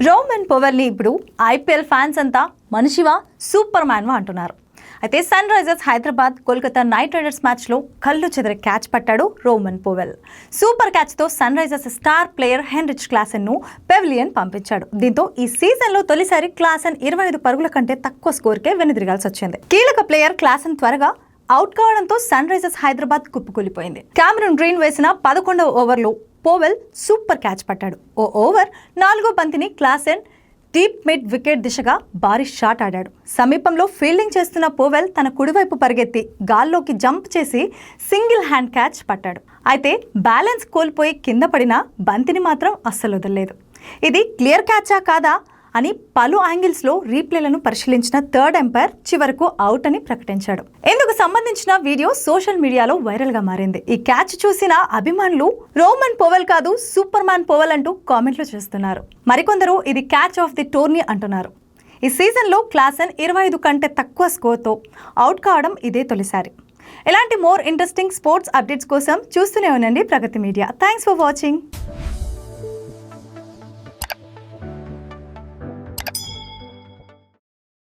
Roman పవెల్ని ఇప్పుడు IPL fans అంతా మనిషివా సూపర్ మ్యాన్వా అంటున్నారు. అయితే sunrisers Hyderabad Kolkata knight riders మ్యాచ్లో కళ్ళు చెదిరే క్యాచ్ పట్టాడు రోమన్ పవెల్. సూపర్ క్యాచ్తో sunrisers star player Heinrich క్లాసెన్ను పెవిలియన్ పంపించాడు. దీంతో ఈ సీజన్లో తొలిసారి క్లాసెన్ 25 పరుగుల కంటే తక్కువ స్కోర్కే వెనుదిరగాల్సి వచ్చింది. కీలక ప్లేయర్ క్లాసెన్ త్వరగా అవుట్ కావడంతో సన్ రైజర్స్ హైదరాబాద్ కుప్పకూలిపోయింది. కామరూన్ గ్రీన్ వేసిన 11వ ఓవర్లో పవెల్ సూపర్ క్యాచ్ పట్టాడు. ఓ ఓవర్ 4వ బంతిని క్లాసెన్ డీప్ మిడ్ వికెట్ దిశగా భారీ షాట్ ఆడాడు. సమీపంలో ఫీల్డింగ్ చేస్తున్న పవెల్ తన కుడివైపు పరిగెత్తి గాల్లోకి జంప్ చేసి సింగిల్ హ్యాండ్ క్యాచ్ పట్టాడు. అయితే బ్యాలెన్స్ కోల్పోయి కింద పడిన బంతిని మాత్రం అస్సలు వదలలేదు. ఇది క్లియర్ క్యాచా కాదా అని పలు యాంగిల్స్లో రీప్లేలను పరిశీలించిన థర్డ్ ఎంపైర్ చివరకు అవుట్ అని ప్రకటించాడు. ఇందుకు సంబంధించిన వీడియో సోషల్ మీడియాలో వైరల్గా మారింది. ఈ క్యాచ్ చూసిన అభిమానులు రోమన్ పవెల్ కాదు సూపర్ మ్యాన్ పవెల్ అంటూ కామెంట్లు చేస్తున్నారు. మరికొందరు ఇది క్యాచ్ ఆఫ్ ది టోర్నీ అంటున్నారు. ఈ సీజన్లో క్లాసెన్ 25 కంటే తక్కువ స్కోర్తో అవుట్ కావడం ఇదే తొలిసారి. ఇలాంటి మోర్ ఇంట్రెస్టింగ్ స్పోర్ట్స్ అప్డేట్స్ కోసం చూస్తూనే ఉండండి ప్రగతి మీడియా. Thanks for watching.